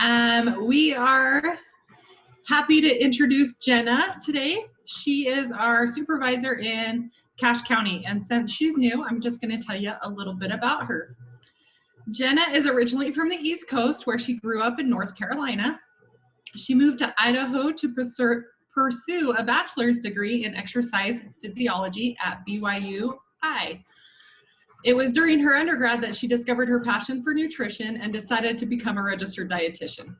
We are happy to introduce Jenna today. She is our supervisor in Cache County, and since she's new, I'm just going to tell you a little bit about her. Jenna is originally from the East Coast, where she grew up in North Carolina. She moved to Idaho to pursue a bachelor's degree in exercise physiology at BYU-I. It was during her undergrad that she discovered her passion for nutrition and decided to become a registered dietitian.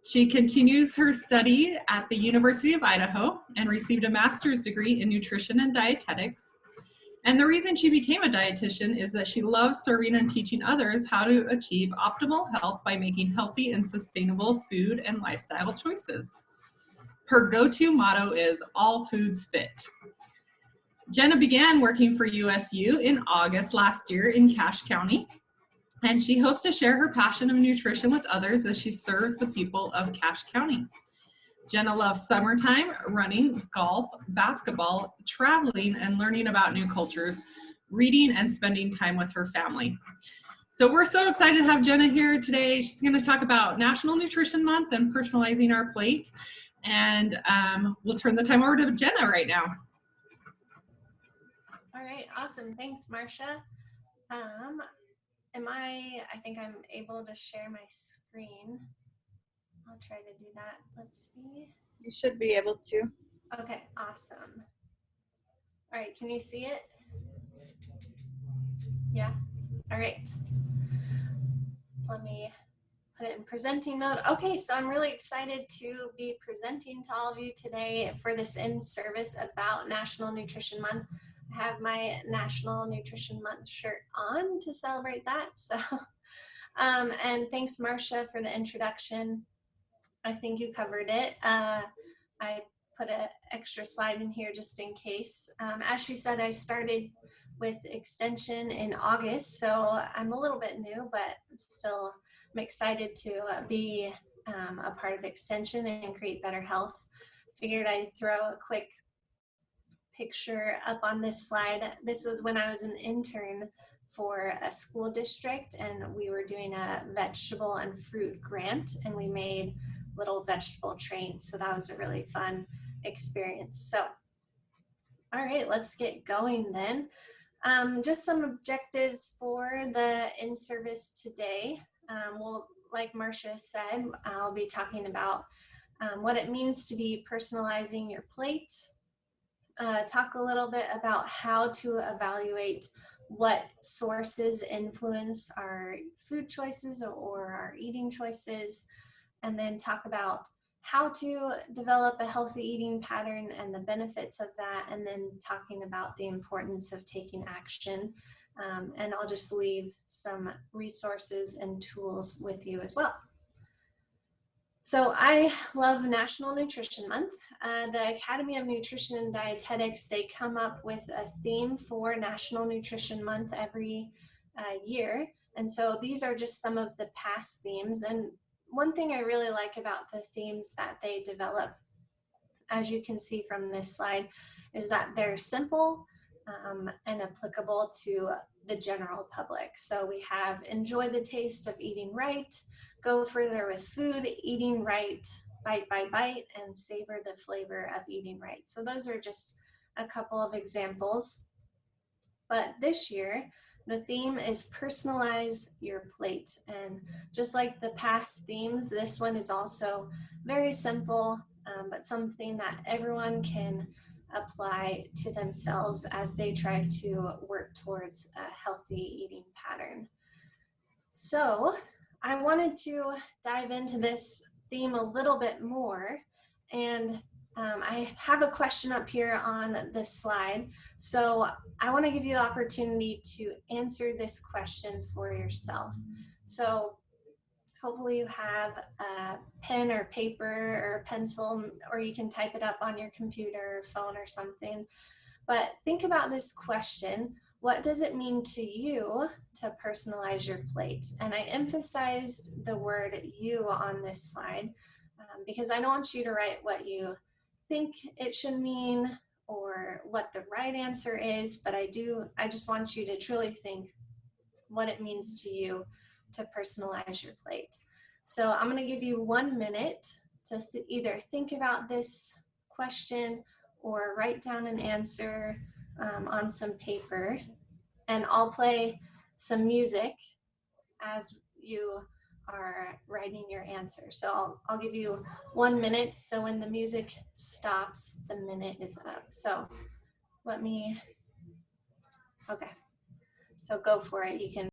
She continues her study at the University of Idaho and received a master's degree in nutrition and dietetics. And the reason she became a dietitian is that she loves serving and teaching others how to achieve optimal health by making healthy and sustainable food and lifestyle choices. Her go-to motto is "All foods fit." Jenna began working for USU in August last year in Cache County, and she hopes to share her passion of nutrition with others as she serves the people of Cache County. Jenna loves summertime, running, golf, basketball, traveling, and learning about new cultures, reading, and spending time with her family. So we're so excited to have Jenna here today. She's going to talk about National Nutrition Month and personalizing our plate. And we'll turn the time over to Jenna right now. All right, awesome. Thanks, Marcia. I think I'm able to share my screen. I'll try to do that. Let's see. You should be able to. Okay, awesome. All right, can you see it? Yeah, all right. Let me put it in presenting mode. Okay, so I'm really excited to be presenting to all of you today for this in-service about National Nutrition Month. I have my National Nutrition Month shirt on to celebrate that. So, and thanks, Marcia, for the introduction. I think you covered it. I put an extra slide in here just in case. As she said, I started with Extension in August, so I'm a little bit new, but I'm excited to be a part of Extension and create better health. Figured I'd throw a quick picture up on this slide. This was when I was an intern for a school district, and we were doing a vegetable and fruit grant, and we made little vegetable trains. So that was a really fun experience. So, all right, let's get going then. Just some objectives for the in-service today. Well, like Marcia said, I'll be talking about what it means to be personalizing your plate, talk a little bit about how to evaluate what sources influence our food choices or our eating choices, and then talk about how to develop a healthy eating pattern and the benefits of that, and then talking about the importance of taking action. And I'll just leave some resources and tools with you as well. So I love National Nutrition Month. The Academy of Nutrition and Dietetics, they come up with a theme for National Nutrition Month every year. And so these are just some of the past themes. And one thing I really like about the themes that they develop, as you can see from this slide, is that they're simple and applicable to the general public. So we have enjoy the taste of eating right, go further with food, eating right, bite by bite, and savor the flavor of eating right. So those are just a couple of examples. But this year, the theme is personalize your plate. And just like the past themes, this one is also very simple, but something that everyone can apply to themselves as they try to work towards a healthy eating pattern. So I wanted to dive into this theme a little bit more, and I have a question up here on this slide. So I want to give you the opportunity to answer this question for yourself. So hopefully you have a pen or paper or a pencil, or you can type it up on your computer or phone or something. But think about this question. What does it mean to you to personalize your plate? And I emphasized the word you on this slide because I don't want you to write what you think it should mean or what the right answer is, but I just want you to truly think what it means to you to personalize your plate. So I'm going to give you 1 minute to either think about this question or write down an answer on some paper. And I'll play some music as you are writing your answer. So I'll give you 1 minute. So when the music stops, the minute is up. So let me, okay. So go for it. You can.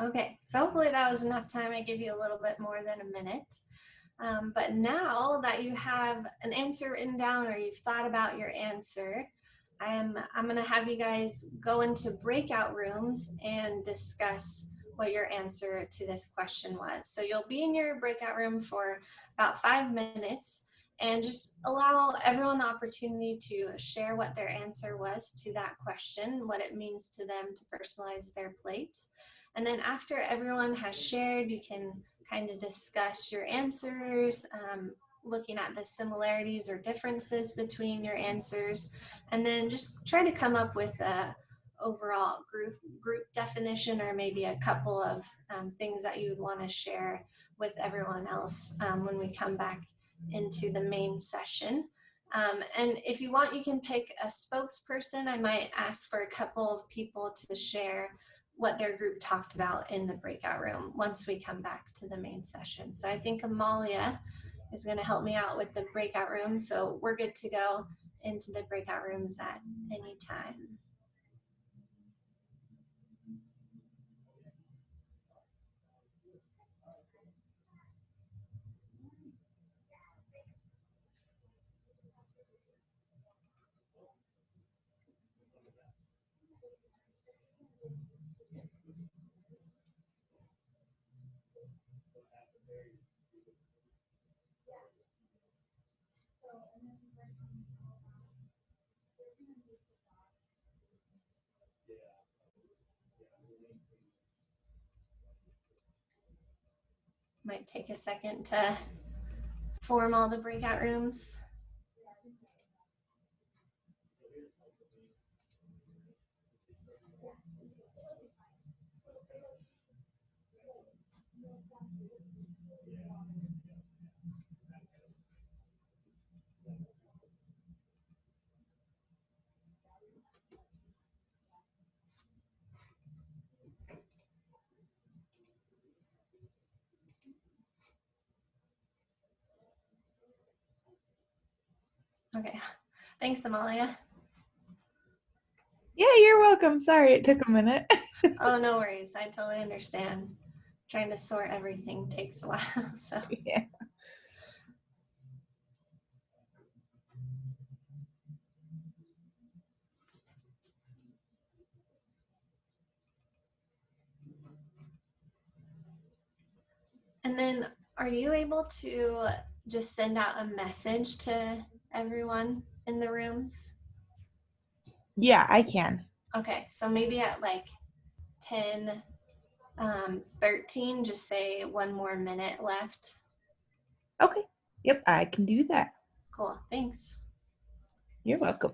Okay, so hopefully that was enough time. I gave you a little bit more than a minute. But now that you have an answer written down or you've thought about your answer, I'm going to have you guys go into breakout rooms and discuss what your answer to this question was. So you'll be in your breakout room for about 5 minutes and just allow everyone the opportunity to share what their answer was to that question, what it means to them to personalize their plate. And then after everyone has shared, you can kind of discuss your answers, looking at the similarities or differences between your answers, and then just try to come up with a overall group definition, or maybe a couple of things that you would want to share with everyone else when we come back into the main session. And if you want, you can pick a spokesperson. I might ask for a couple of people to share what their group talked about in the breakout room once we come back to the main session. So I think Amalia is going to help me out with the breakout room. So we're good to go into the breakout rooms at any time. Might take a second to form all the breakout rooms. Okay, thanks, Amalia. Yeah, you're welcome. Sorry, it took a minute. Oh, no worries. I totally understand. Trying to sort everything takes a while, so. Yeah. And then are you able to just send out a message to everyone in the rooms? Yeah, I can. Okay, so maybe at like 10 13, just say 1 more minute left. Okay. Yep, I can do that. Cool, thanks. You're welcome.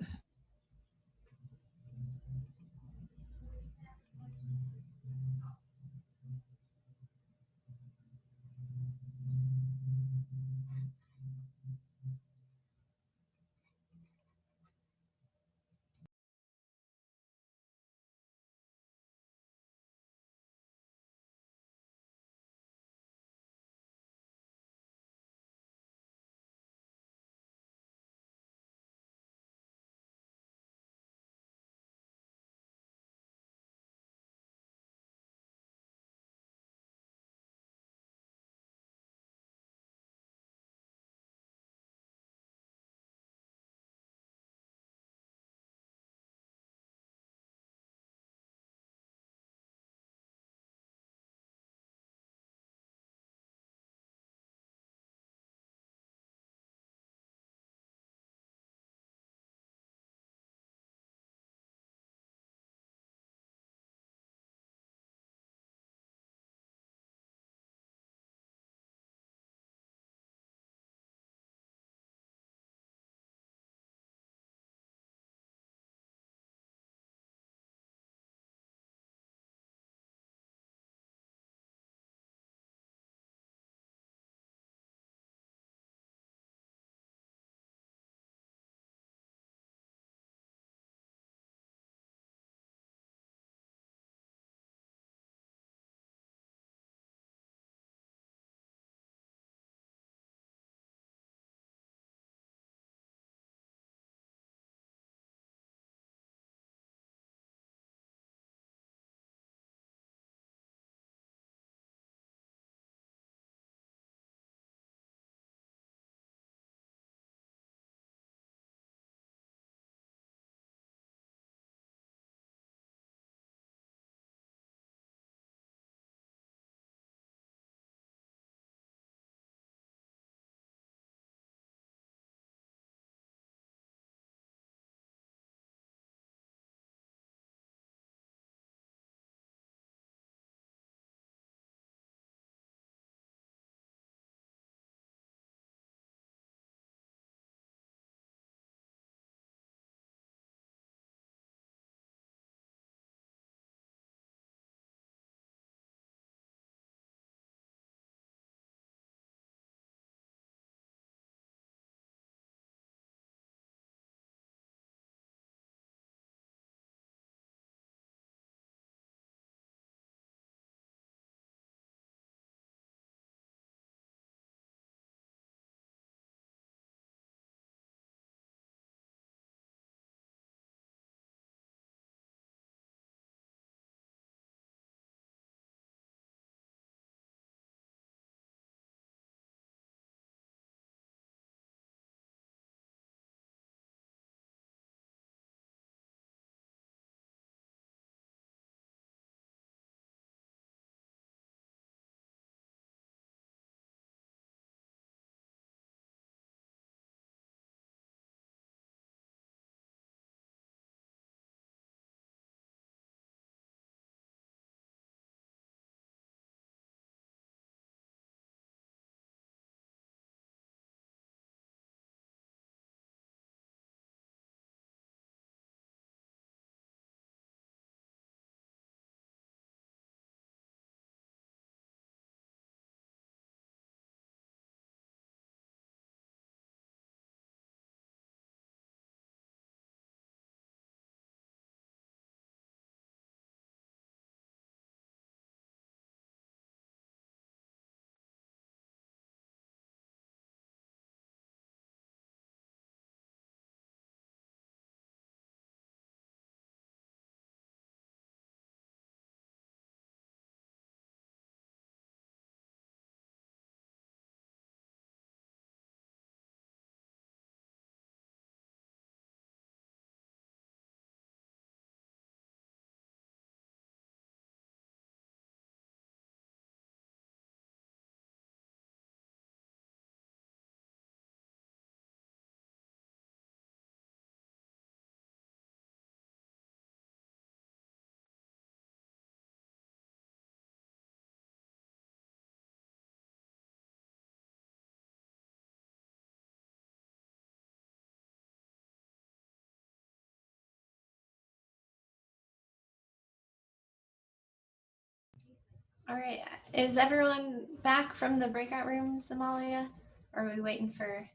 All right. Is everyone back from the breakout rooms, Amalia? Or are we waiting for?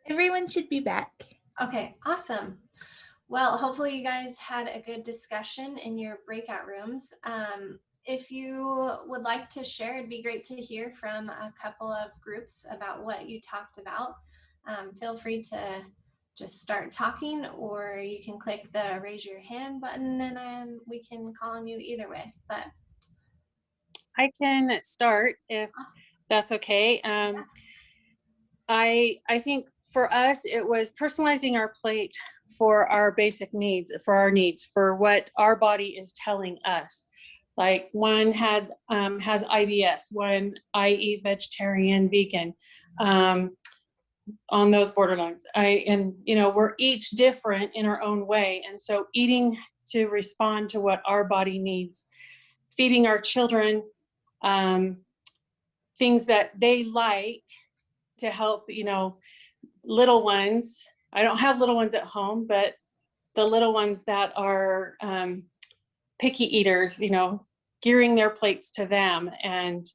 Everyone should be back. Okay, awesome. Well, hopefully you guys had a good discussion in your breakout rooms. If you would like to share, it'd be great to hear from a couple of groups about what you talked about. Feel free to just start talking, or you can click the raise your hand button and we can call on you either way. But I can start if that's okay. I think for us, it was personalizing our plate for our basic needs, for what our body is telling us. Like one has IBS, one I eat vegetarian, vegan, on those borderlines. We're each different in our own way. And so eating to respond to what our body needs, feeding our children things that they like to help, little ones. I don't have little ones at home, but the little ones that are picky eaters, gearing their plates to them and,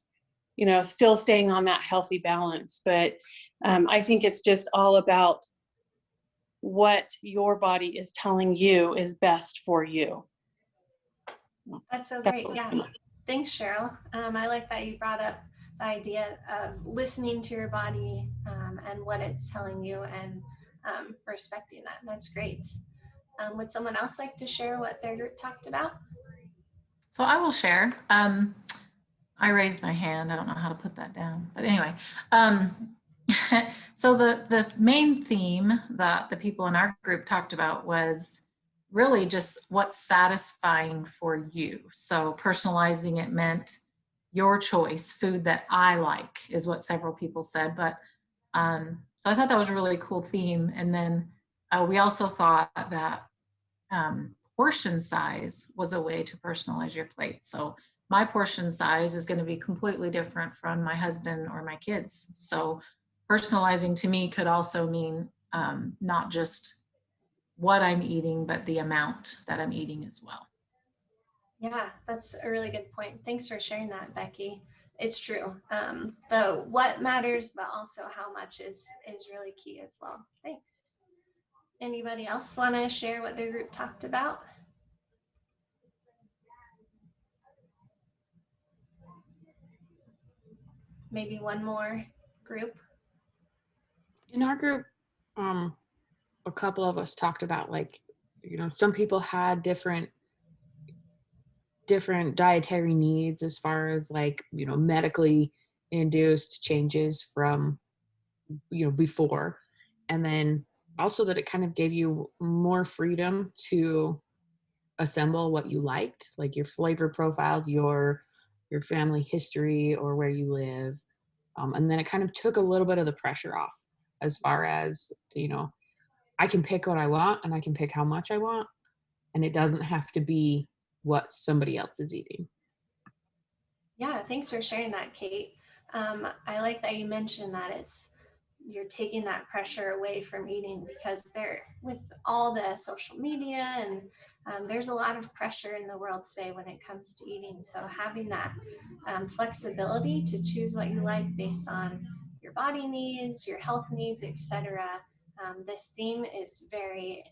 still staying on that healthy balance. But I think it's just all about what your body is telling you is best for you. that's so great. Yeah. Thanks, Cheryl. I like that you brought up the idea of listening to your body and what it's telling you and respecting that. That's great. Would someone else like to share what their group talked about? So I will share. I raised my hand. I don't know how to put that down, but anyway. So the main theme that the people in our group talked about was really just what's satisfying for you. So personalizing it meant your choice, food that I like is what several people said. But so I thought that was a really cool theme. And then we also thought that portion size was a way to personalize your plate. So my portion size is going to be completely different from my husband or my kids. So personalizing to me could also mean not just what I'm eating, but the amount that I'm eating as well. Yeah, that's a really good point. Thanks for sharing that, Becky. It's true. The what matters, but also how much is really key as well. Thanks. Anybody else want to share what their group talked about? Maybe one more group. In our group, a couple of us talked about some people had different dietary needs as far as medically induced changes from before, and then also that it kind of gave you more freedom to assemble what you liked, like your flavor profile, your family history or where you live, and then it kind of took a little bit of the pressure off as far as I can pick what I want and I can pick how much I want, and it doesn't have to be what somebody else is eating. Yeah, thanks for sharing that, Kate. I like that you mentioned that you're taking that pressure away from eating, because with all the social media and there's a lot of pressure in the world today when it comes to eating. So having that flexibility to choose what you like based on your body needs, your health needs, etc. This theme is very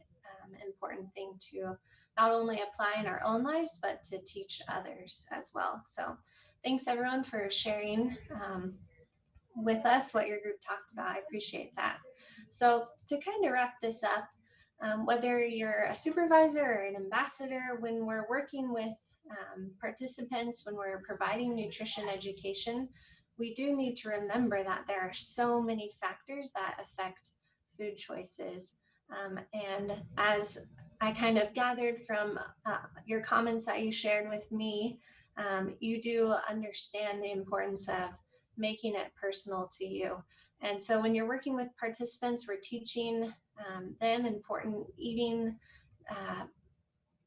important thing to not only apply in our own lives, but to teach others as well. So thanks everyone for sharing with us what your group talked about. I appreciate that. So to kind of wrap this up, whether you're a supervisor or an ambassador, when we're working with participants, when we're providing nutrition education, we do need to remember that there are so many factors that affect food choices. And as I kind of gathered from your comments that you shared with me, you do understand the importance of making it personal to you. And so when you're working with participants, we're teaching them important eating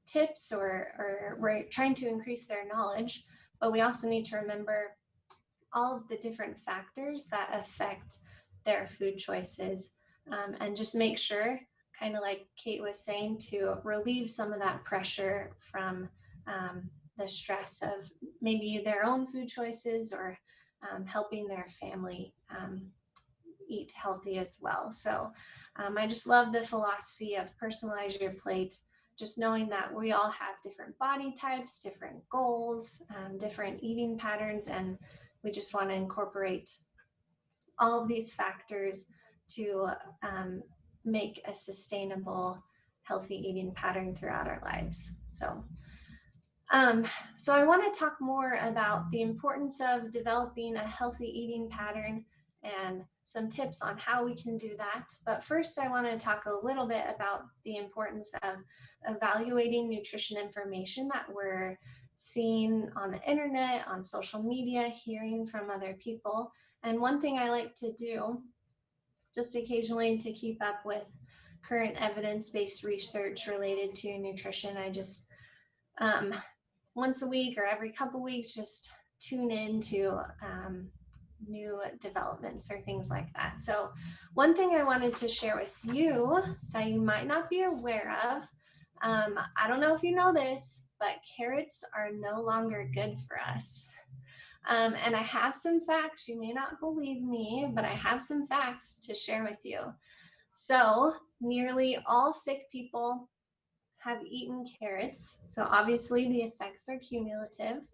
tips, or we're trying to increase their knowledge, but we also need to remember all of the different factors that affect their food choices, and just make sure, kind of like Kate was saying, to relieve some of that pressure from the stress of maybe their own food choices or helping their family eat healthy as well. So I just love the philosophy of personalize your plate, just knowing that we all have different body types, different goals, different eating patterns, and we just want to incorporate all of these factors to make a sustainable, healthy eating pattern throughout our lives. So I want to talk more about the importance of developing a healthy eating pattern and some tips on how we can do that. But first, I want to talk a little bit about the importance of evaluating nutrition information that we're seeing on the internet, on social media, hearing from other people. And one thing I like to do just occasionally to keep up with current evidence-based research related to nutrition, I just once a week or every couple weeks, just tune into new developments or things like that. So one thing I wanted to share with you that you might not be aware of, I don't know if you know this, but carrots are no longer good for us. And I have some facts. You may not believe me, but I have some facts to share with you. So nearly all sick people have eaten carrots. So obviously the effects are cumulative.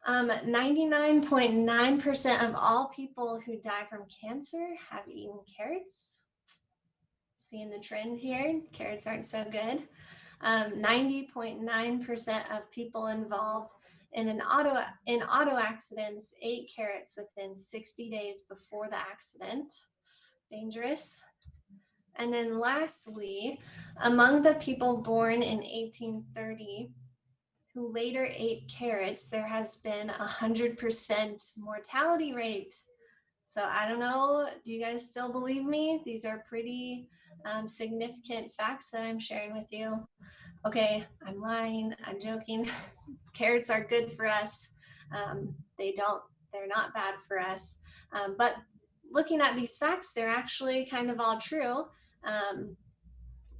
99.9% of all people who die from cancer have eaten carrots. Seeing the trend here, carrots aren't so good. 90.9% of people involved in auto accidents ate carrots within 60 days before the accident. Dangerous. And then lastly, among the people born in 1830 who later ate carrots, there has been 100% mortality rate. So I don't know, do you guys still believe me? These are pretty significant facts that I'm sharing with you. Okay, I'm lying, I'm joking. Carrots are good for us. They're not bad for us. But looking at these facts, they're actually kind of all true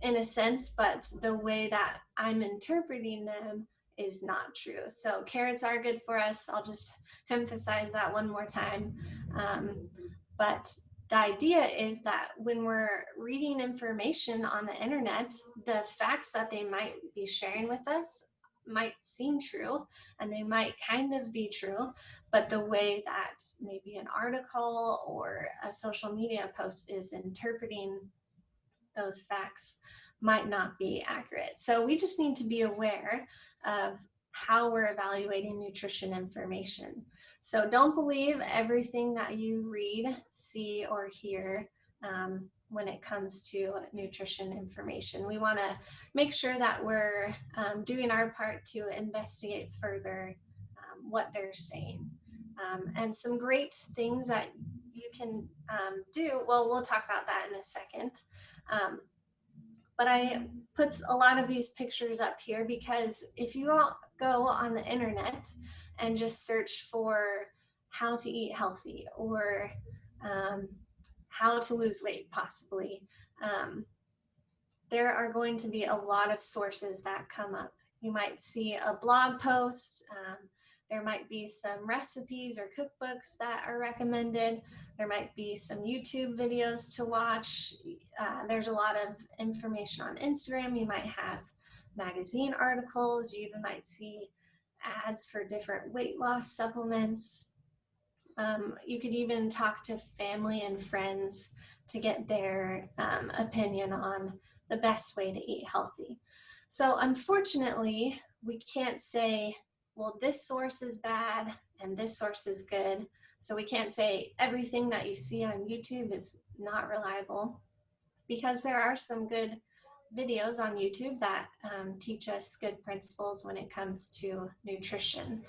in a sense, but the way that I'm interpreting them is not true. So carrots are good for us. I'll just emphasize that one more time. But the idea is that when we're reading information on the internet, the facts that they might be sharing with us might seem true, and they might kind of be true, but the way that maybe an article or a social media post is interpreting those facts might not be accurate. So we just need to be aware of how we're evaluating nutrition information. So don't believe everything that you read, see, or hear when it comes to nutrition information. We want to make sure that we're doing our part to investigate further what they're saying. And some great things that you can do, well, we'll talk about that in a second. But I put a lot of these pictures up here because if you all go on the internet and just search for how to eat healthy or how to lose weight possibly, there are going to be a lot of sources that come up. You might see a blog post, there might be some recipes or cookbooks that are recommended. There might be some YouTube videos to watch. There's a lot of information on Instagram. You might have magazine articles. You even might see ads for different weight loss supplements. You could even talk to family and friends to get their opinion on the best way to eat healthy. So unfortunately, we can't say, well, this source is bad and this source is good. So we can't say everything that you see on YouTube is not reliable, because there are some good videos on YouTube that teach us good principles when it comes to nutrition.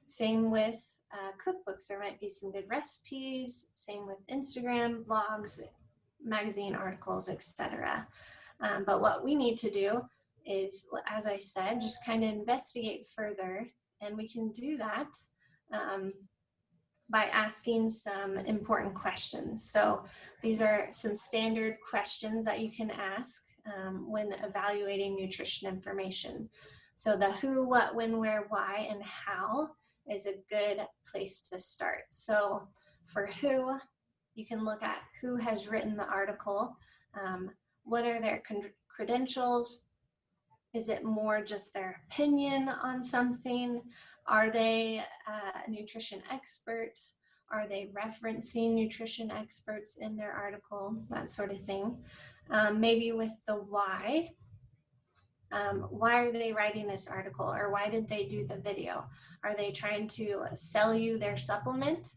Same with cookbooks. There might be some good recipes. Same with Instagram, blogs, magazine articles, etc. But what we need to do is, as I said, just kind of investigate further, and we can do that by asking some important questions. So these are some standard questions that you can ask when evaluating nutrition information. So the who, what, when, where, why, and how is a good place to start. So for who, you can look at who has written the article. What are their credentials? Is it more just their opinion on something? Are they a nutrition expert? Are they referencing nutrition experts in their article? That sort of thing. Maybe with the why. Why are they writing this article, or why did they do the video? Are they trying to sell you their supplement?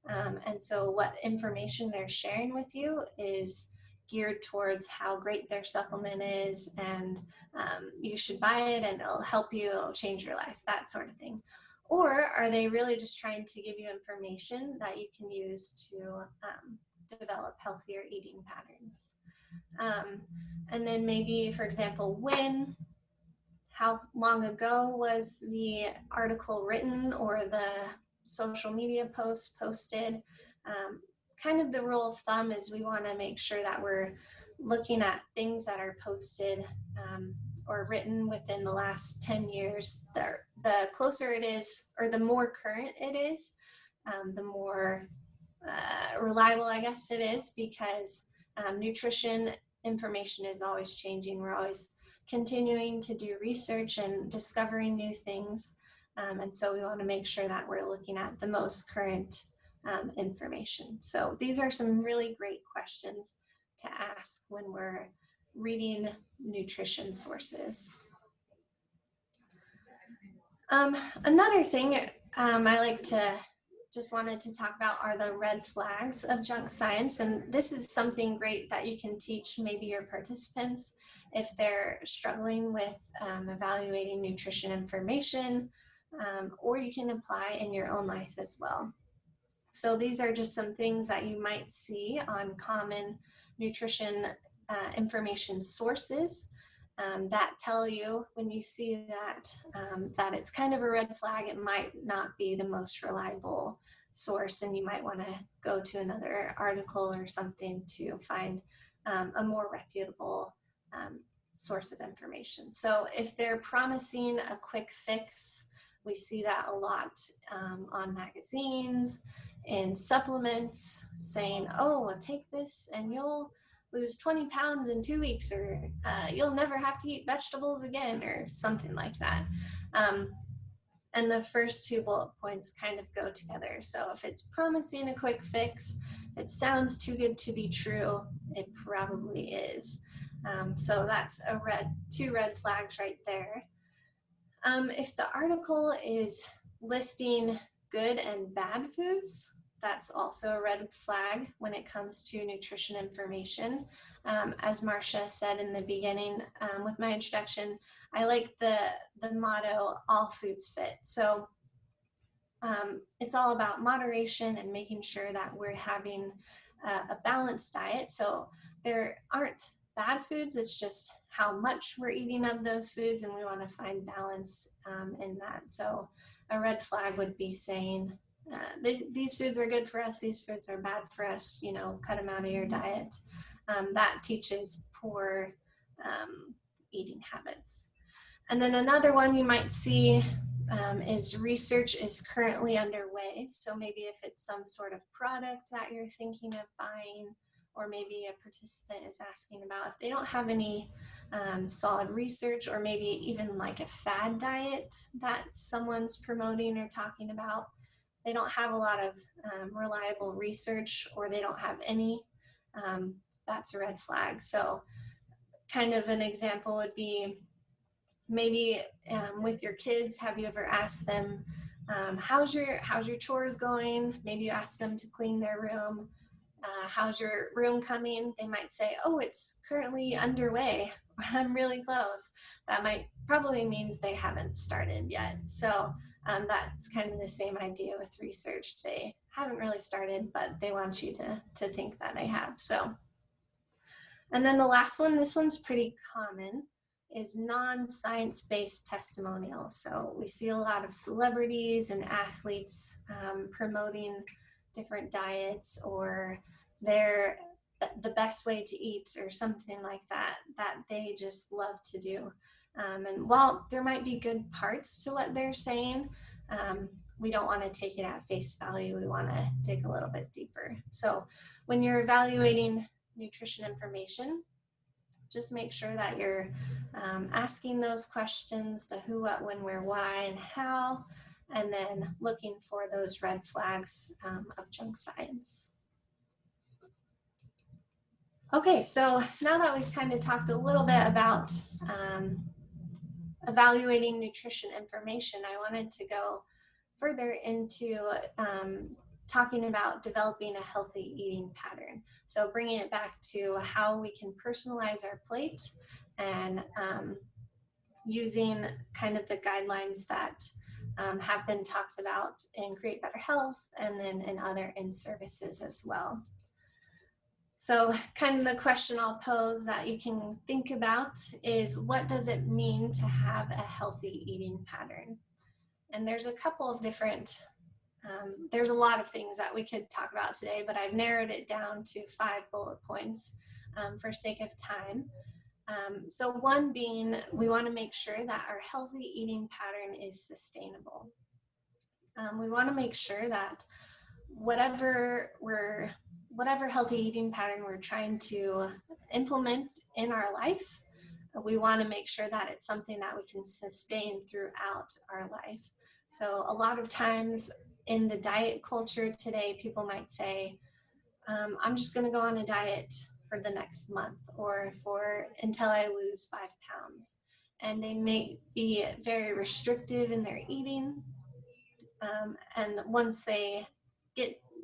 And so what information they're sharing with you is geared towards how great their supplement is, and you should buy it and it'll help you, it'll change your life, that sort of thing. Or are they really just trying to give you information that you can use to develop healthier eating patterns? And then maybe, for example, when, how long ago was the article written or the social media post posted? Kind of the rule of thumb is we want to make sure that we're looking at things that are posted or written within the last 10 years. The closer it is, or the more current it is, the more reliable, I guess, it is, because nutrition information is always changing. We're always continuing to do research and discovering new things. And so we want to make sure that we're looking at the most current information. So these are some really great questions to ask when we're reading nutrition sources. Another thing I like to just wanted to talk about are the red flags of junk science. And this is something great that you can teach maybe your participants if they're struggling with evaluating nutrition information, or you can apply in your own life as well. So these are just some things that you might see on common nutrition information sources that tell you when you see that, that it's kind of a red flag. It might not be the most reliable source, and you might want to go to another article or something to find a more reputable source of information. So if they're promising a quick fix, we see that a lot on magazines and supplements saying, oh, well, take this and you'll lose 20 pounds in 2 weeks, or you'll never have to eat vegetables again, or something like that. And the first two bullet points kind of go together. So if it's promising a quick fix, if it sounds too good to be true, it probably is. So that's two red flags right there. If the article is listing good and bad foods, that's also a red flag when it comes to nutrition information. As Marcia said in the beginning with my introduction, I like the motto, all foods fit. So it's all about moderation and making sure that we're having a balanced diet. So there aren't bad foods, it's just how much we're eating of those foods, and we want to find balance in that. So a red flag would be saying, these foods are good for us, these foods are bad for us, cut them out of your diet. That teaches poor eating habits. And then another one you might see is research is currently underway. So maybe if it's some sort of product that you're thinking of buying, or maybe a participant is asking about, if they don't have any solid research, or maybe even like a fad diet that someone's promoting or talking about, they don't have a lot of reliable research, or they don't have any, that's a red flag. So kind of an example would be maybe with your kids, have you ever asked them, how's your chores going? Maybe you ask them to clean their room. How's your room coming? They might say, oh, it's currently underway. I'm really close. That probably means they haven't started yet. So that's kind of the same idea with research. They haven't really started, but they want you to think that they have. So, and then the last one, this one's pretty common, is non-science-based testimonials. So we see a lot of celebrities and athletes promoting different diets, or they're the best way to eat, or something like that, that they just love to do. And while there might be good parts to what they're saying, we don't want to take it at face value. We want to dig a little bit deeper. So when you're evaluating nutrition information, just make sure that you're asking those questions, the who, what, when, where, why, and how, and then looking for those red flags of junk science. Okay, so now that we've kind of talked a little bit about evaluating nutrition information, I wanted to go further into talking about developing a healthy eating pattern. So bringing it back to how we can personalize our plate and using kind of the guidelines that have been talked about in Create Better Health and then in other in-services as well. So kind of the question I'll pose that you can think about is, what does it mean to have a healthy eating pattern? And there's a couple of different, there's a lot of things that we could talk about today, but I've narrowed it down to 5 bullet points for sake of time. So one being, we want to make sure that our healthy eating pattern is sustainable. We want to make sure that whatever healthy eating pattern we're trying to implement in our life, we want to make sure that it's something that we can sustain throughout our life. So a lot of times in the diet culture today, people might say, I'm just going to go on a diet for the next month or until I lose 5 pounds. And they may be very restrictive in their eating. And once they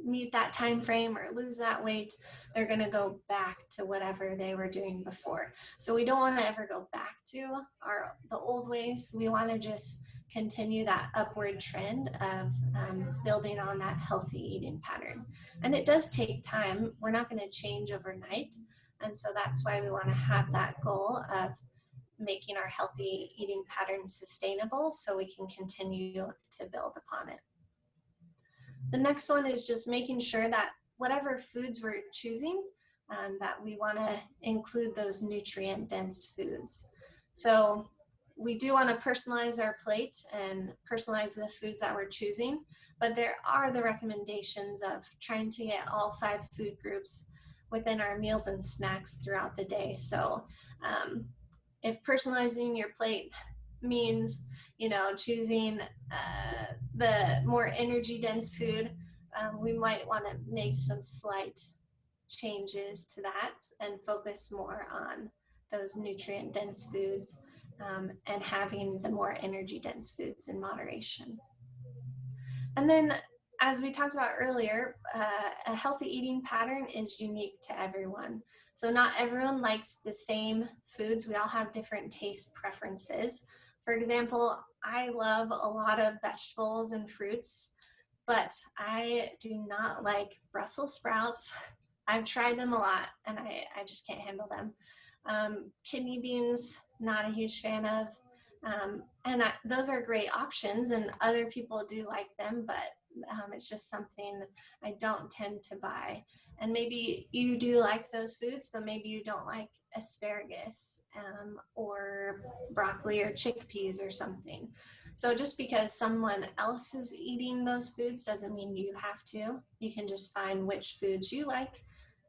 meet that time frame or lose that weight, they're going to go back to whatever they were doing before. So we don't want to ever go back to the old ways. We want to just continue that upward trend of building on that healthy eating pattern. And it does take time. We're not going to change overnight. And so that's why we want to have that goal of making our healthy eating pattern sustainable so we can continue to build upon it. The next one is just making sure that whatever foods we're choosing, that we want to include those nutrient-dense foods. So we do want to personalize our plate and personalize the foods that we're choosing, but there are the recommendations of trying to get all 5 food groups within our meals and snacks throughout the day. So if personalizing your plate means, choosing the more energy dense food, we might want to make some slight changes to that and focus more on those nutrient dense foods and having the more energy dense foods in moderation. And then, as we talked about earlier, a healthy eating pattern is unique to everyone. So not everyone likes the same foods. We all have different taste preferences. For example, I love a lot of vegetables and fruits, but I do not like Brussels sprouts. I've tried them a lot and I just can't handle them. Kidney beans, not a huge fan of. And those are great options and other people do like them, but it's just something I don't tend to buy. And maybe you do like those foods, but maybe you don't like asparagus or broccoli or chickpeas or something. So just because someone else is eating those foods doesn't mean you have to. You can just find which foods you like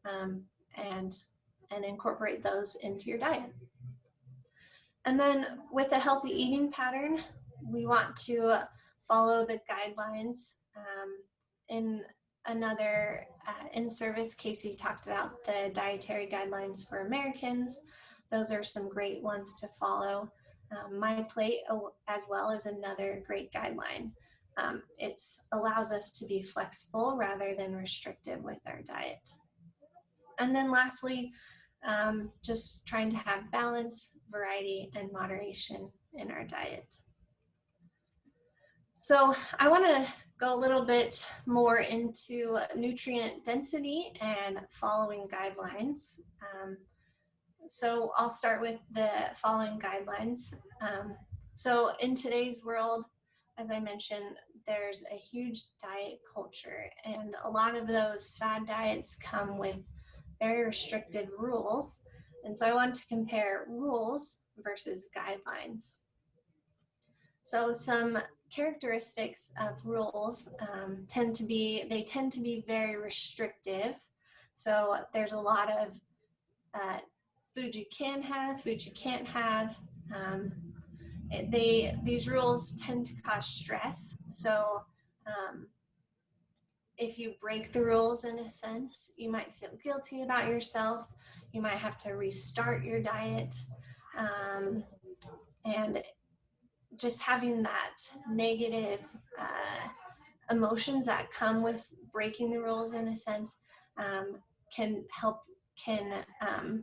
and incorporate those into your diet. And then with a healthy eating pattern, we want to follow the guidelines. In another in-service, Casey talked about the dietary guidelines for Americans. Those are some great ones to follow. My Plate as well is another great guideline. It allows us to be flexible rather than restrictive with our diet. And then lastly, just trying to have balance, variety, and moderation in our diet. So I want to go a little bit more into nutrient density and following guidelines. So I'll start with the following guidelines. So in today's world, as I mentioned, there's a huge diet culture, and a lot of those fad diets come with very restrictive rules. And so I want to compare rules versus guidelines. So some characteristics of rules tend to be very restrictive. So there's a lot of food you can have, food you can't have. These rules tend to cause stress. So if you break the rules, in a sense, you might feel guilty about yourself. You might have to restart your diet. And just having that negative emotions that come with breaking the rules, in a sense, can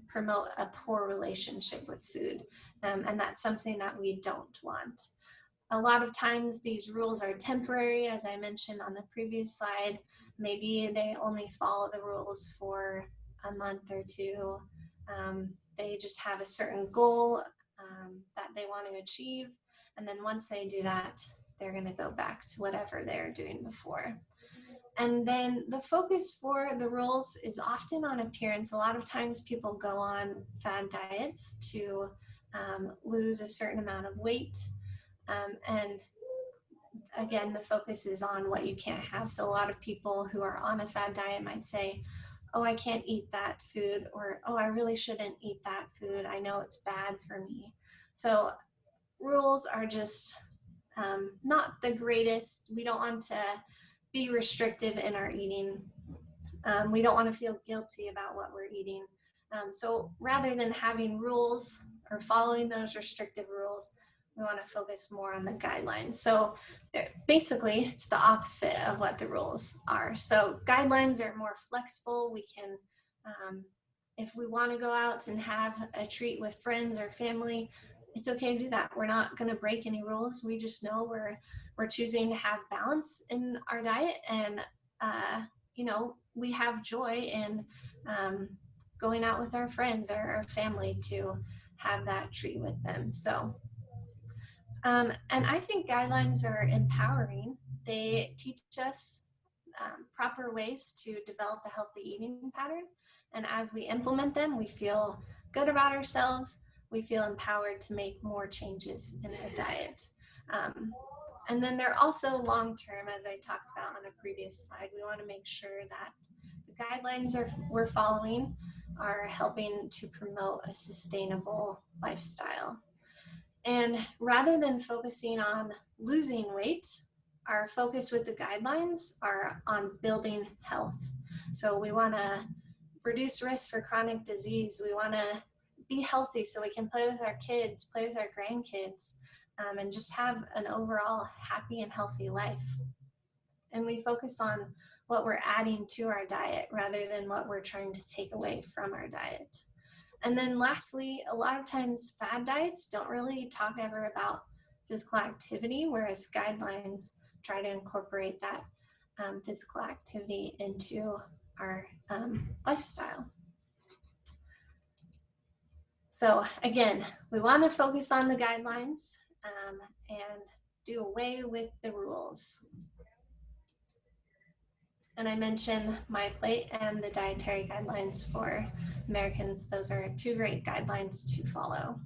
promote a poor relationship with food. And that's something that we don't want. A lot of times these rules are temporary, as I mentioned on the previous slide. Maybe they only follow the rules for a month or two. They just have a certain goal that they want to achieve. And then once they do that, they're going to go back to whatever they were doing before. And then the focus for the rules is often on appearance. A lot of times people go on fad diets to lose a certain amount of weight. And again, the focus is on what you can't have. So a lot of people who are on a fad diet might say, oh, I can't eat that food, or, oh, I really shouldn't eat that food. I know it's bad for me. So rules are just not the greatest. We don't want to be restrictive in our eating. We don't want to feel guilty about what we're eating. So rather than having rules or following those restrictive rules, we want to focus more on the guidelines. So basically, it's the opposite of what the rules are. So guidelines are more flexible. We can, if we want to go out and have a treat with friends or family, it's okay to do that. We're not going to break any rules. We just know we're choosing to have balance in our diet, and we have joy in going out with our friends or our family to have that treat with them. So. And I think guidelines are empowering. They teach us proper ways to develop a healthy eating pattern. And as we implement them, we feel good about ourselves. We feel empowered to make more changes in our diet. And then they're also long-term, as I talked about on a previous slide. We want to make sure that the guidelines we're following are helping to promote a sustainable lifestyle. And rather than focusing on losing weight, our focus with the guidelines are on building health. So we want to reduce risk for chronic disease. We want to be healthy so we can play with our kids, play with our grandkids, and just have an overall happy and healthy life. And we focus on what we're adding to our diet rather than what we're trying to take away from our diet. And then lastly, a lot of times fad diets don't really talk ever about physical activity, whereas guidelines try to incorporate that physical activity into our lifestyle. So again, we want to focus on the guidelines and do away with the rules. And I mentioned My Plate and the dietary guidelines for Americans. Those are two great guidelines to follow.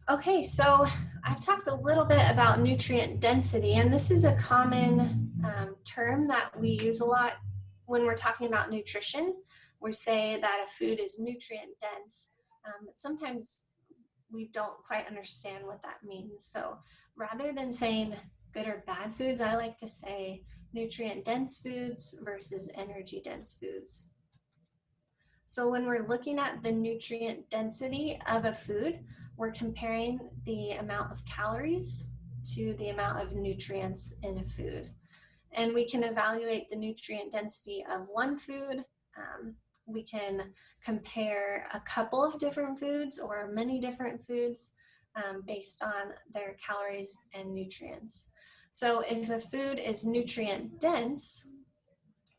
Okay, so I've talked a little bit about nutrient density, and this is a common term that we use a lot when we're talking about nutrition. We say that a food is nutrient dense, but sometimes we don't quite understand what that means. So rather than saying good or bad foods, I like to say nutrient dense foods versus energy dense foods. So when we're looking at the nutrient density of a food, we're comparing the amount of calories to the amount of nutrients in a food. And we can evaluate the nutrient density of one food. We can compare a couple of different foods or many different foods based on their calories and nutrients. So if a food is nutrient dense,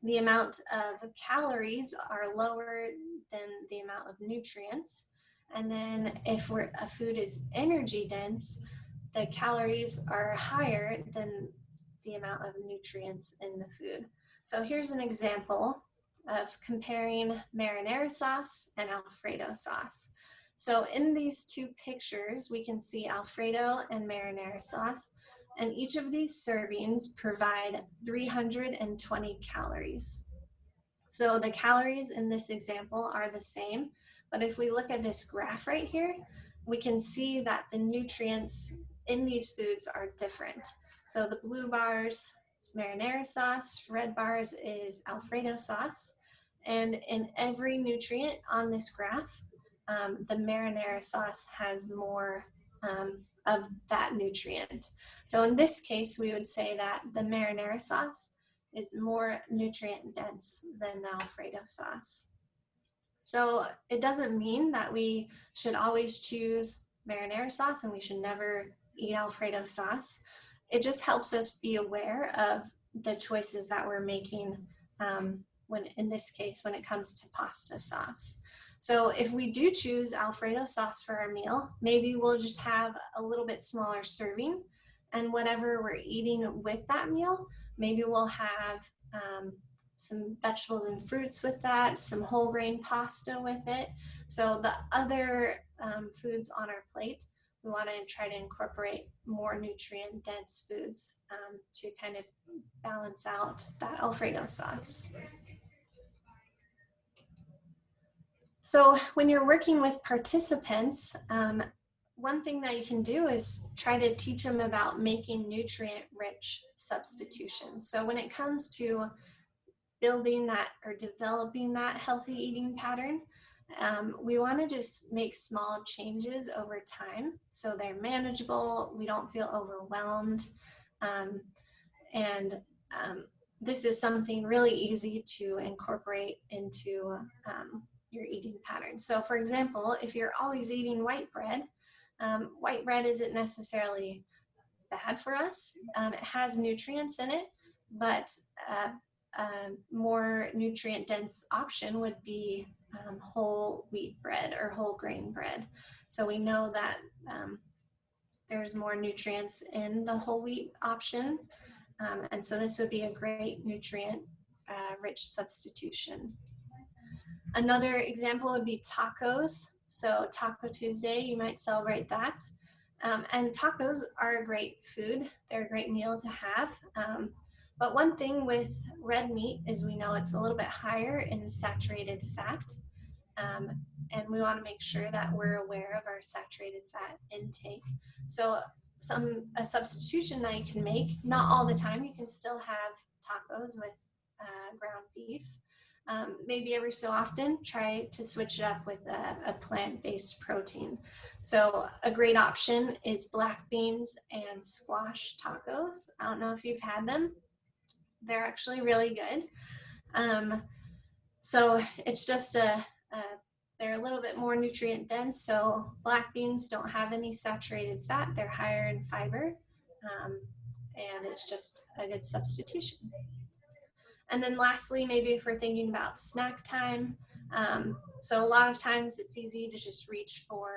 the amount of calories are lower than the amount of nutrients. And then if a food is energy dense, the calories are higher than the amount of nutrients in the food. So here's an example. of comparing marinara sauce and Alfredo sauce. So in these two pictures, we can see Alfredo and marinara sauce, and each of these servings provide 320 calories. So the calories in this example are the same, but if we look at this graph right here, we can see that the nutrients in these foods are different. So the blue bars is marinara sauce, red bars is Alfredo sauce, and in every nutrient on this graph, the marinara sauce has more of that nutrient. So in this case, we would say that the marinara sauce is more nutrient dense than the Alfredo sauce. So it doesn't mean that we should always choose marinara sauce and we should never eat Alfredo sauce. It just helps us be aware of the choices that we're making when, in this case, when it comes to pasta sauce. So if we do choose Alfredo sauce for our meal, maybe we'll just have a little bit smaller serving, and whatever we're eating with that meal, maybe we'll have some vegetables and fruits with that, some whole grain pasta with it. So the other foods on our plate, we want to try to incorporate more nutrient dense foods to kind of balance out that Alfredo sauce. So when you're working with participants, one thing that you can do is try to teach them about making nutrient-rich substitutions. So when it comes to building that or developing that healthy eating pattern, we want to just make small changes over time so they're manageable, we don't feel overwhelmed, and this is something really easy to incorporate into your eating pattern. So for example, if you're always eating white bread isn't necessarily bad for us. It has nutrients in it, but more nutrient dense option would be whole wheat bread or whole grain bread. So we know that there's more nutrients in the whole wheat option. And so this would be a great nutrient rich substitution. Another example would be tacos. So Taco Tuesday, you might celebrate that. And tacos are a great food. They're a great meal to have. But one thing with red meat is we know it's a little bit higher in saturated fat. And we want to make sure that we're aware of our saturated fat intake. So a substitution that you can make, not all the time, you can still have tacos with ground beef. Maybe every so often, try to switch it up with a plant-based protein. So a great option is black beans and squash tacos. I don't know if you've had them. They're actually really good. So it's just they're a little bit more nutrient dense. So black beans don't have any saturated fat. They're higher in fiber. And it's just a good substitution. And then lastly, maybe if we're thinking about snack time, so a lot of times it's easy to just reach for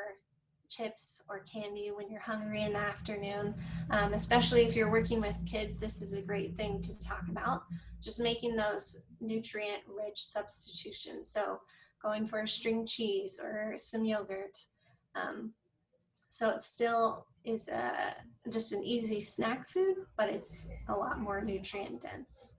chips or candy when you're hungry in the afternoon, especially if you're working with kids. This is a great thing to talk about, just making those nutrient-rich substitutions. So going for a string cheese or some yogurt. So it still is just an easy snack food, but it's a lot more nutrient dense.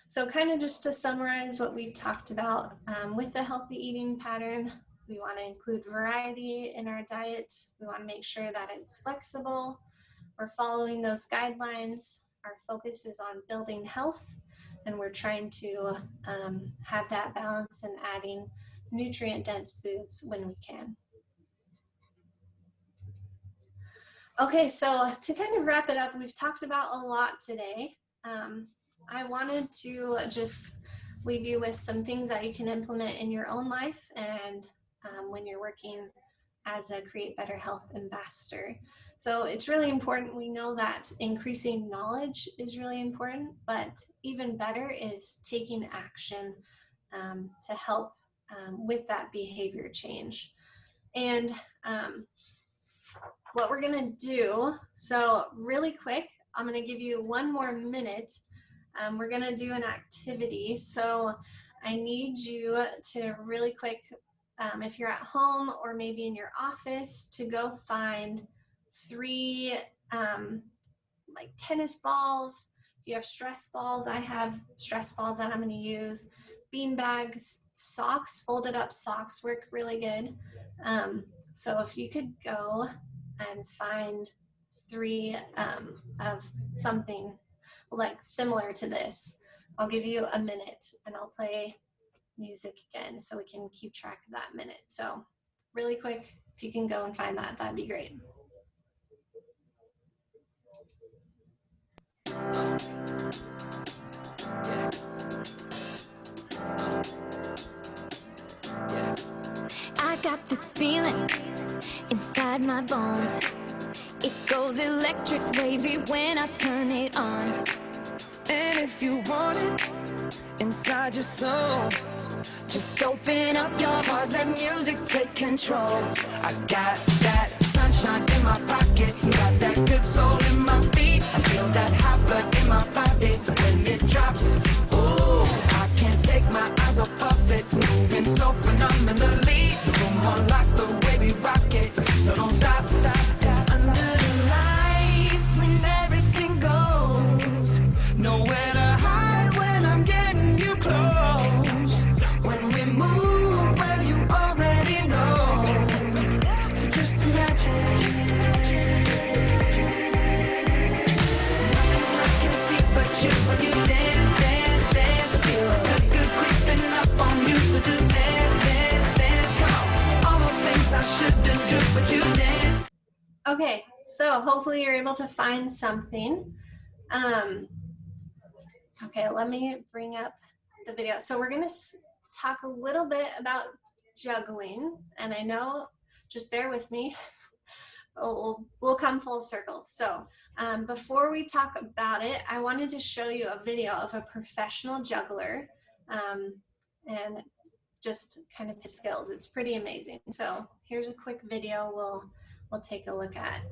So kind of just to summarize what we've talked about with the healthy eating pattern, we want to include variety in our diet. We want to make sure that it's flexible. We're following those guidelines. Our focus is on building health, and we're trying to have that balance and adding nutrient-dense foods when we can. Okay, so to kind of wrap it up, we've talked about a lot today. I wanted to just leave you with some things that you can implement in your own life and when you're working as a Create Better Health ambassador. So it's really important. We know that increasing knowledge is really important, but even better is taking action to help with that behavior change. And what we're gonna do, so really quick, I'm gonna give you one more minute we're gonna do an activity. So I need you to really quick, if you're at home or maybe in your office, to go find 3 like tennis balls. If you have stress balls, I have stress balls that I'm going to use. Bean bags, socks, folded up socks work really good. So if you could go and find 3 of something like similar to this, I'll give you a minute and I'll play music again so we can keep track of that minute. So really quick, if you can go and find that, that'd be great. I got this feeling inside my bones. It goes electric wavy when I turn it on. And if you want it inside your soul, Just open up your heart, let music take control. I got that sunshine in my pocket, got that good soul in my feet. I feel that hot blood in my body when it drops. Ooh, I can't take my eyes off of it, moving so phenomenally. The room on lock, the way we rock it, so don't stop. Under the lights when everything goes, nowhere to hide when I'm getting you close. When we move, well, you already know. So just imagine. Nothing I can see but you when you dance, dance, dance. Feel good, good creeping up on you. So just dance, dance, dance. Come on. All those things I shouldn't do, but you dance. Okay, so hopefully you're able to find something. Okay, let me bring up the video. So we're gonna talk a little bit about juggling, and I know, just bear with me, we'll come full circle. So before we talk about it, I wanted to show you a video of a professional juggler and just kind of his skills. It's pretty amazing. So here's a quick video we'll take a look at.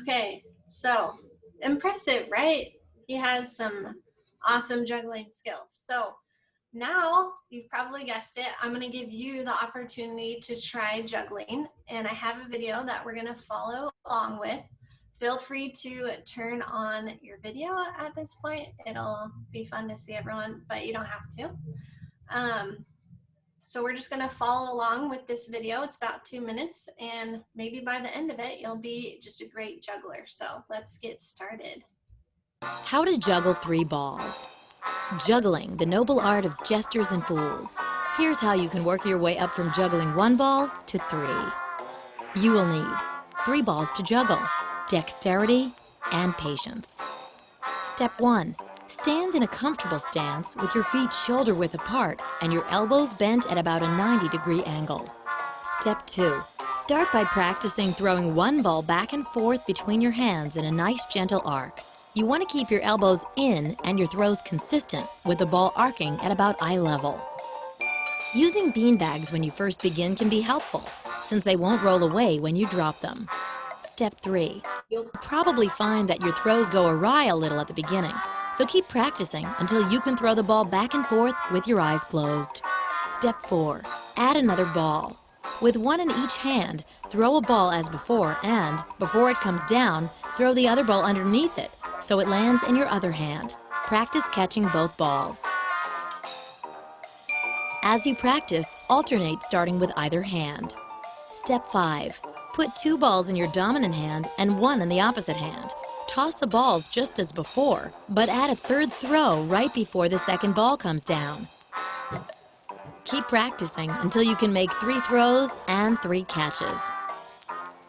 Okay, so impressive, right? He has some awesome juggling skills. So now you've probably guessed it, I'm going to give you the opportunity to try juggling, and I have a video that we're going to follow along with. Feel free to turn on your video at this point. It'll be fun to see everyone, but you don't have to. So we're just going to follow along with this video. It's about 2 minutes, and maybe by the end of it, you'll be just a great juggler. So let's get started. How to juggle 3 balls. Juggling, the noble art of jesters and fools. Here's how you can work your way up from juggling 1 ball to 3. You will need 3 balls to juggle, dexterity, and patience. Step 1. Stand in a comfortable stance with your feet shoulder width apart and your elbows bent at about a 90-degree angle. Step 2. Start by practicing throwing 1 ball back and forth between your hands in a nice gentle arc. You want to keep your elbows in and your throws consistent with the ball arcing at about eye level. Using bean bags when you first begin can be helpful, since they won't roll away when you drop them. Step 3. You'll probably find that your throws go awry a little at the beginning, so keep practicing until you can throw the ball back and forth with your eyes closed. Step 4. Add another ball. With 1 in each hand, throw a ball as before and, before it comes down, throw the other ball underneath it so it lands in your other hand. Practice catching both balls. As you practice, alternate starting with either hand. Step 5. Put 2 balls in your dominant hand and 1 in the opposite hand. Toss the balls just as before, but add a 3rd throw right before the 2nd ball comes down. Keep practicing until you can make 3 throws and 3 catches.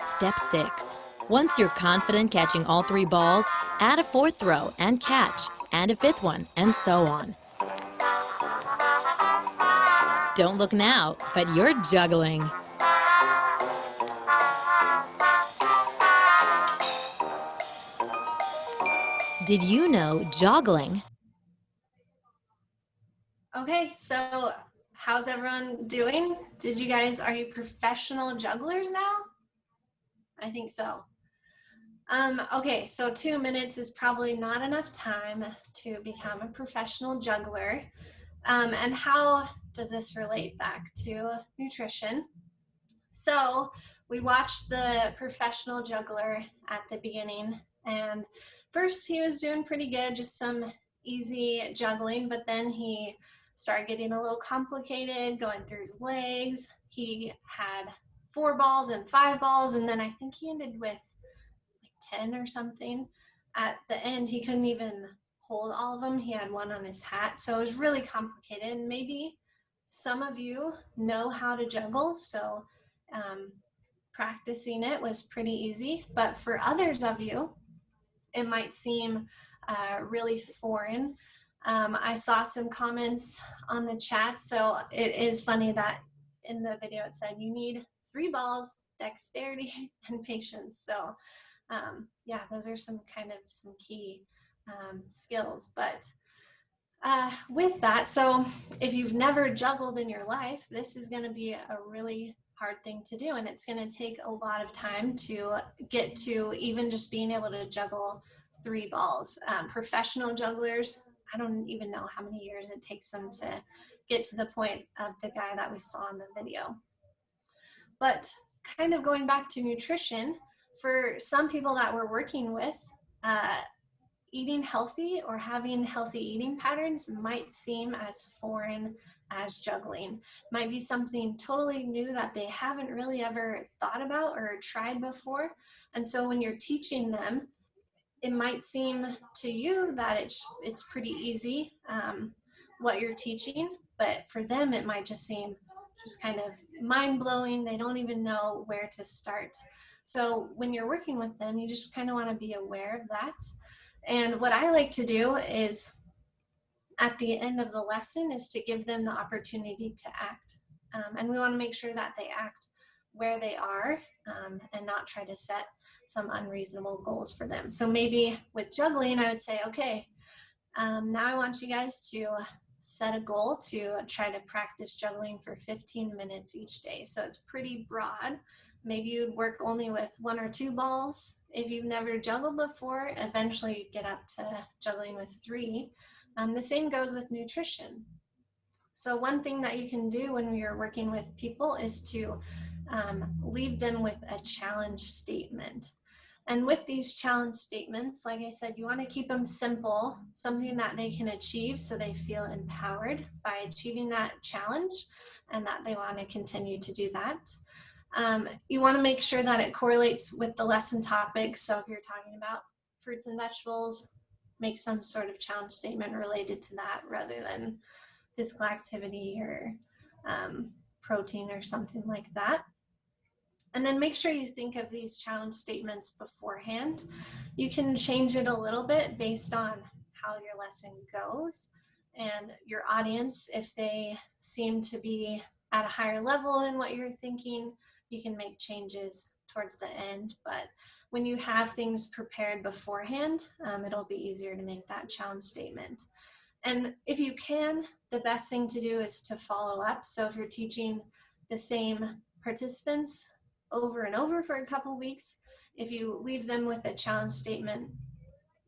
Step 6. Once you're confident catching all 3 balls, add a 4th throw and catch, and a 5th one, and so on. Don't look now, but you're juggling. Did you know joggling? Okay, so how's everyone doing? Are you professional jugglers now? I think so. Okay, so 2 minutes is probably not enough time to become a professional juggler. And how does this relate back to nutrition? So we watched the professional juggler at the beginning, and first he was doing pretty good, just some easy juggling, but then he started getting a little complicated, going through his legs. He had 4 balls and 5 balls, and then I think he ended with like 10 or something. At the end, he couldn't even hold all of them. He had 1 on his hat, so it was really complicated. And maybe some of you know how to juggle, so practicing it was pretty easy, but for others of you, it might seem really foreign. I saw some comments on the chat, so it is funny that in the video it said you need 3 balls, dexterity, and patience. So yeah, those are some key skills. But with that, so if you've never juggled in your life, this is going to be a really hard thing to do, and it's going to take a lot of time to get to even just being able to juggle 3 balls. Professional jugglers, I don't even know how many years it takes them to get to the point of the guy that we saw in the video. But kind of going back to nutrition, for some people that we're working with, eating healthy or having healthy eating patterns might seem as foreign as juggling. Might be something totally new that they haven't really ever thought about or tried before. And so when you're teaching them, it might seem to you that it's pretty easy what you're teaching, but for them it might just seem just kind of mind-blowing. They don't even know where to start. So when you're working with them, you just kind of want to be aware of that. And what I like to do is at the end of the lesson is to give them the opportunity to act. And we want to make sure that they act where they are and not try to set some unreasonable goals for them. So maybe with juggling, I would say, okay, Now I want you guys to set a goal to try to practice juggling for 15 minutes each day. So it's pretty broad. Maybe you'd work only with 1 or 2 balls. If you've never juggled before, eventually you get up to juggling with 3. The same goes with nutrition. So one thing that you can do when you're working with people is to leave them with a challenge statement. And with these challenge statements, like I said, you want to keep them simple, something that they can achieve so they feel empowered by achieving that challenge and that they want to continue to do that. You want to make sure that it correlates with the lesson topic. So if you're talking about fruits and vegetables, make some sort of challenge statement related to that rather than physical activity or protein or something like that. And then make sure you think of these challenge statements beforehand. You can change it a little bit based on how your lesson goes and your audience. If they seem to be at a higher level than what you're thinking, you can make changes towards the end. But when you have things prepared beforehand, it'll be easier to make that challenge statement. And if you can, the best thing to do is to follow up. So if you're teaching the same participants over and over for a couple weeks, if you leave them with a challenge statement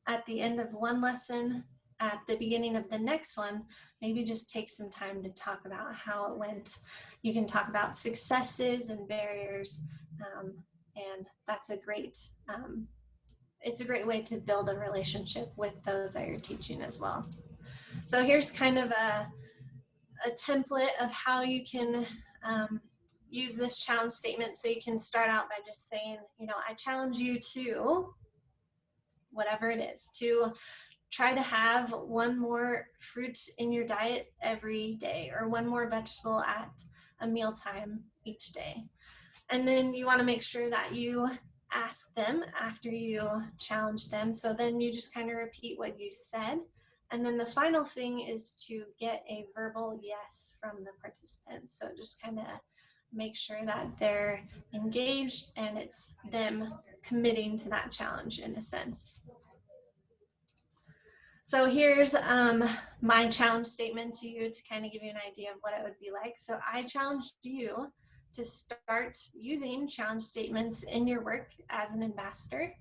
at the end of one lesson, at the beginning of the next one, maybe just take some time to talk about how it went. You can talk about successes and barriers, and that's a great, it's a great way to build a relationship with those that you're teaching as well. So here's kind of a template of how you can use this challenge statement. So you can start out by just saying, you know, I challenge you to, whatever it is, to try to have 1 more fruit in your diet every day or 1 more vegetable at a mealtime each day. And then you want to make sure that you ask them after you challenge them. So then you just kind of repeat what you said. And then the final thing is to get a verbal yes from the participants. So just kind of make sure that they're engaged and it's them committing to that challenge in a sense. So here's my challenge statement to you to kind of give you an idea of what it would be like. So I challenged you to start using challenge statements in your work as an ambassador.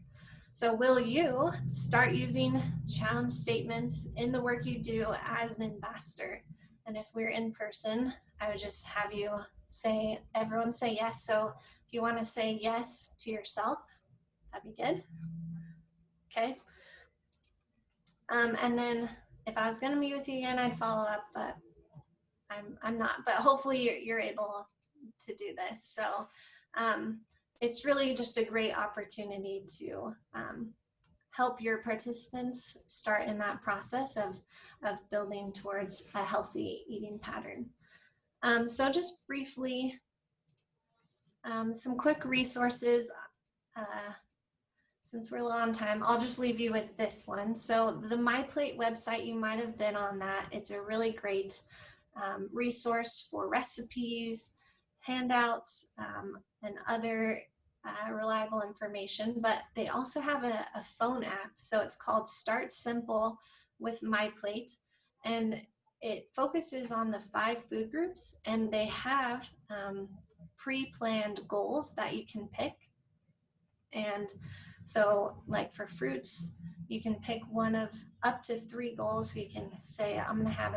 So will you start using challenge statements in the work you do as an ambassador? And if we're in person, I would just have you say, everyone say yes. So if you want to say yes to yourself, that'd be good. Okay. And then if I was going to meet with you again, I'd follow up, but I'm not. But hopefully you're able to do this. So it's really just a great opportunity to help your participants start in that process of building towards a healthy eating pattern. So just briefly, some quick resources. Since we're low on time, I'll just leave you with this one. So the MyPlate website, you might have been on that. It's a really great resource for recipes, handouts, and other reliable information, but they also have a phone app. So it's called Start Simple with MyPlate, and it focuses on the 5 food groups, and they have pre-planned goals that you can pick. And so like for fruits, you can pick one of up to 3 goals. So you can say, I'm going to have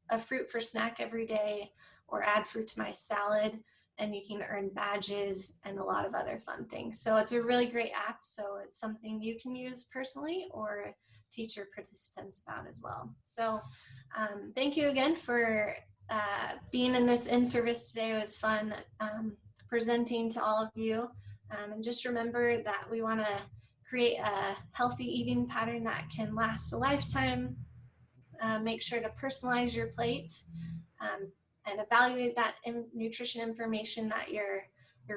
a fruit for snack every day, or add fruit to my salad, and you can earn badges and a lot of other fun things. So it's a really great app. So it's something you can use personally or teach your participants about as well. So thank you again for being in this in-service today. It was fun presenting to all of you. And just remember that we want to create a healthy eating pattern that can last a lifetime. Make sure to personalize your plate and evaluate that nutrition information that you're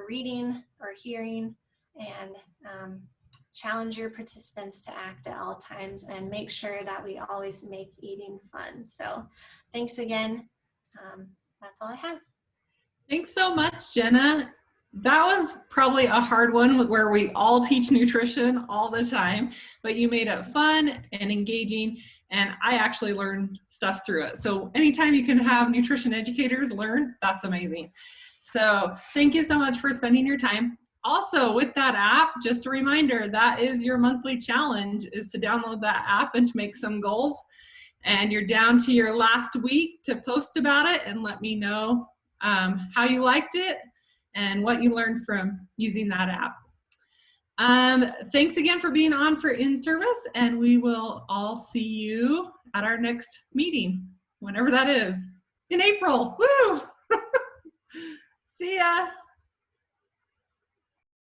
reading or hearing, and challenge your participants to act at all times, and make sure that we always make eating fun. So thanks again. That's all I have. Thanks so much, Jenna. that was probably a hard one where we all teach nutrition all the time, but you made it fun and engaging, and I actually learned stuff through it. So anytime you can have nutrition educators learn, that's amazing. So thank you so much for spending your time. Also, with that app, just a reminder, that is your monthly challenge, is to download that app and make some goals. And you're down to your last week to post about it and let me know how you liked it and what you learned from using that app. Thanks again for being on for in-service, and we will all see you at our next meeting, whenever that is, in April. Woo! See ya.